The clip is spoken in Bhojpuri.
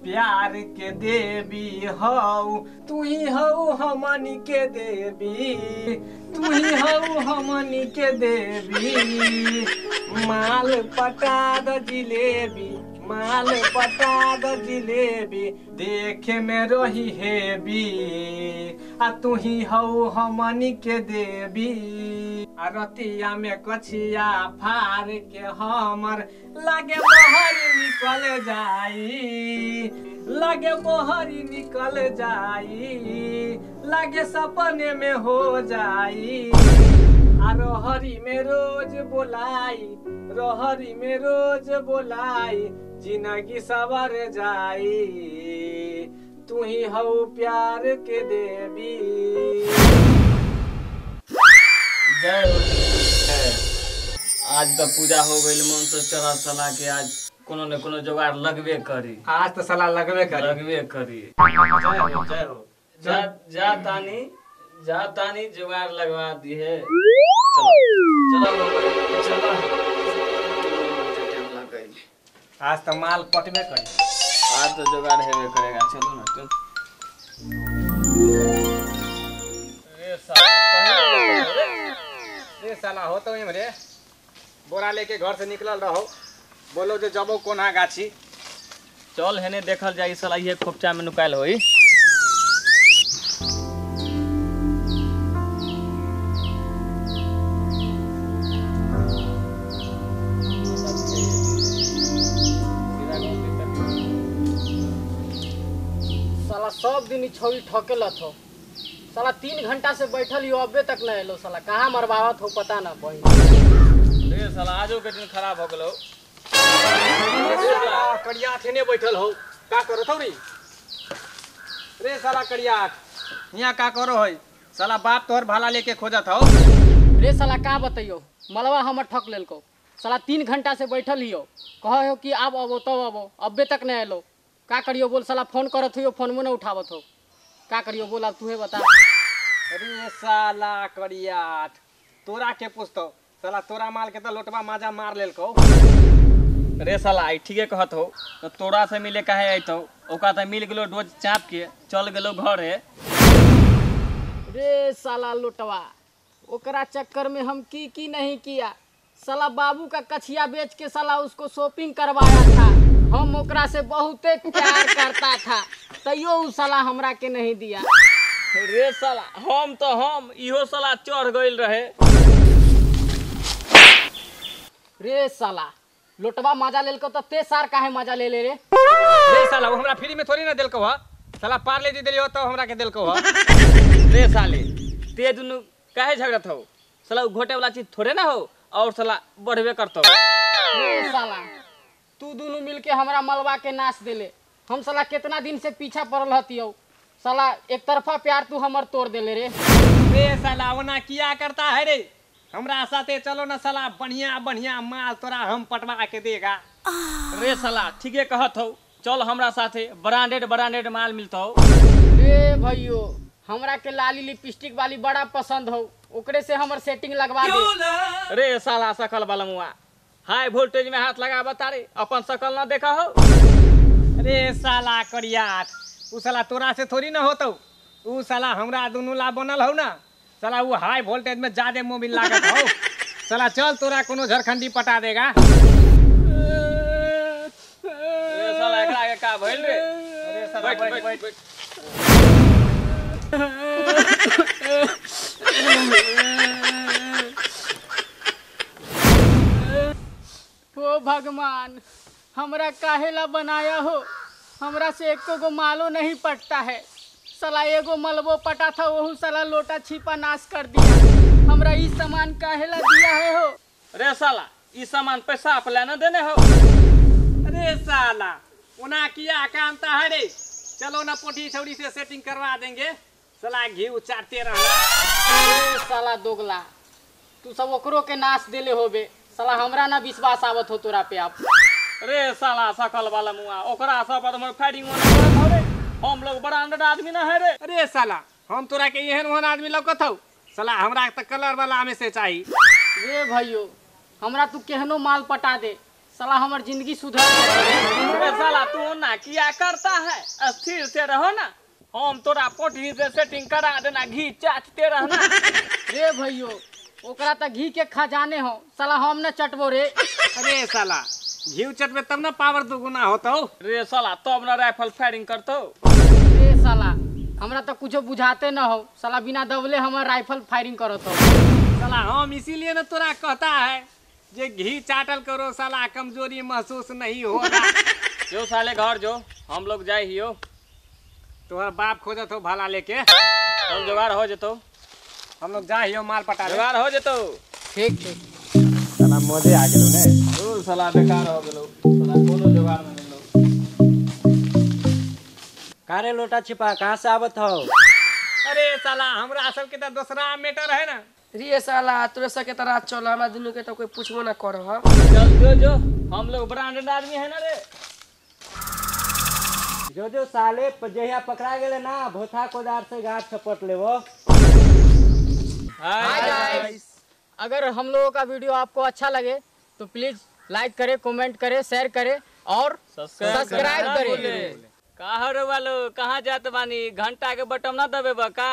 प्यार के देवी हऊ, तू ही हऊ हमनी के देवी, तू ही हऊ हमनी के देवी। माल पटा द जिलेबी, माल पटा द जिलेबी, देखे में रही हेबी, आ तू ही हऊ हमनी के देवी। आ रतिया में कछिया फार के हमर लागे बहरी निकल जाई, लागे बहरी निकल जाई, लागे सपने में हो जाई। आ रोहरी में रोज बोलाई, रोहरी में रोज बोलाई, जिंदगी सवर जाई, तू ही हऊ प्यार के देवी। जय हो। आज तो पूजा हो गई, मन तो चला चला के आज कोनो न कोनो जुगाड़ लगबे करी। आज तो सलाह लगबे करी। जय हो जय हो। जा तानी जुगाड़ लगवा दी है। चलो चलो चलो। आज तो माल पटबे करी, आज तो जुगाड़ हेबे करेगा। चलो ना तुम। रे साला हो तो रे बोरा लेके घर से निकलल रहो, बोलो जो जबो कोना गाछी। चल हेने देखल जाई, साला ये खोपचा में नुकायल होई। साला सब दिन छौरी ठकेलत हो, साला 3 घंटा से बैठल हो, अबे तक न एलो। साला कहाँ मरवावत हो पता ना पड़ी। रे साला आजो के दिन खराब हो गेलो। कड़िया थेने बैठल हो, का करो थौरी? रे साला कड़िया यहाँ का करो है? साला बाप तोहर भाला लेके खोजत हो। रे साला का बताइयो, मलवा हमर ठक लेलको। साला 3 घंटा से बैठल हियो, कहे हो कि अब अबो तब अबो, अबे तक न एलो। का करियो बोल? साला फोन करत हो, फोन में न उठावत हो। का करियो बोल? अब तूहे बता। अरे साला कड़िया तोरा के पूछतो, साला तोरा माल के तो लोटवा माजा मार लेलको। रे साला आई ठीके कहत हो, तो तोरा से मिले काहे आइतो? ओका तो मिल गेलो डोज चाप के चल गेलो घरे। रे साला लोटवा, ओकरा चक्कर में हम की नहीं किया। साला बाबू का कछिया बेच के साला उसको शॉपिंग करवाया था। हम ओकरा से बहुते प्यार करता था, तैयो उ साला हमरा के नहीं दिया। रे साला हम इहो साला चढ़ गइल रहे। रे साला लोटवा मजा लेलको तो ते सार काहे मजा ले ले रे? रे साला वो हमरा फ्री में थोड़ी ना देलको ह, साला पार्ले जी देलियो तो हमरा के देलको ह। रे साले ते दुनु काहे झगड़त हो? साला घोटे वाला चीज थोड़े ना हो, और साला बढ़बे करतो। रे साला तू दोनों मिलके हमरा मलबा के नाश देले। हम साला कितना दिन से पीछा पड़ल हतियो। साला एक तरफा प्यार तू हमर तोड़ देले रे। रे साला वना किया करता है रे? हमरा साथे चलो ना साला, बढ़िया बढ़िया माल तोरा हम पटवा के देगा। रे साला ठीके कहत हो, चल हमरा साथे, ब्रांडेड माल मिलतो। रे भैयो हमरा के लाली लिपस्टिक वाली बड़ा पसंद हो, ओकरे से हमर सेटिंग लगवा दे। रे साला सकल वाला मुआ, हाई वोल्टेज में हाथ लगा बता रे, अपन सकल ना देखा हो। रे साला करियाट, उ साला तोरा से थोड़ी ना होतो, उ साला हमरा दोनों ला बनल हो ना। साला वो हाई वोल्टेज में ज्यादा मोबिल लागत हो। साला चल तोरा कोनो झारखंडी पटा देगा। रे साला एकरा के का भइल रे? अरे साला बैठ। हो भगवान, हमरा काहेला बनाया हो? हमरा से एको गो मालो नहीं पटता है। साला एगो मलबो पटा था, वहू साला लोटा छिपा नाश कर दिया। हमरा ई सामान काहेला दिया है हो? रे साला ई सामान पैसा अपला न देने हो। अरे साला उना किया कामता है रे, चलो ना पोठी छौड़ी से सेटिंग करवा देंगे। साला घी चाटते रहना। अरे साला दोगला, तू सब ओकरो के नाश देले होबे। साला हमरा ना विश्वास आवत हो तोरा पे अब। रे साला सकल वाला मुआ, ओकरा सब पर हमर फायरिंग होने रे। हम लोग ब्रांडेड आदमी ना है रे। अरे साला हम तोरा के एहन ओहन आदमी लौकत हौ? साला हमरा त कलर वाला में से चाहिए। रे भाइयों, हमरा तू केहनो माल पटा दे, साला हमार जिंदगी सुधर गई। अरे साला तू ना किया करता है, स्थिर से रहो ना। हम तोरा पोटही से सेटिंग करा देना, घी चाटते रहना। रे भैयो ओकरा त घी के खजाने हो, साला हम न चटबो रे। अरे साला घी चटबे तब ना पावर दुगुना होतो। रे साला तब ना राइफल फायरिंग करतो। रे साला हमरा तो कुछ बुझाते न हो, साला बिना दबले हमार राइफल फायरिंग करत हो। साला हम इसीलिए ना तोरा कहता है जे घी चाटल करो, साला कमजोरी महसूस नहीं होगा। जो साले घर जो, हम लोग जाए हियो। तोहर बाप खोजत हो भाला लेके, हम जुगाड़ हो जतो, हम लोग जा हियो माल पटा ले। जुगाड़ हो जतो। ठीक ठीक। साला मजे आ गेलो ने। दूर साला बेकार हो गेलो, साला कोनो जुगाड़ न मिलो। कारे लोटा छिपा कहाँ से आवत हो? अरे साला हमरा सब के तो दूसरा मैटर है ना। रे साला तोरे सके तरह चल, हमरा दुनू के तो कोई पूछबो ना करो। हम चल जो जो, हम लोग ब्रांडेड आदमी है ना रे। जो जो साले जहिया पकड़ा गेले ना, भोथा कोदार से गाछ छपट लेवो। हाय गाइस, अगर हम लोगों का वीडियो आपको अच्छा लगे तो प्लीज लाइक करें, कमेंट करें, शेयर करें और सब्सक्राइब करें। कहाँ रे वालो, कहाँ जात बानी? घंटा के बटन ना दबे बा का?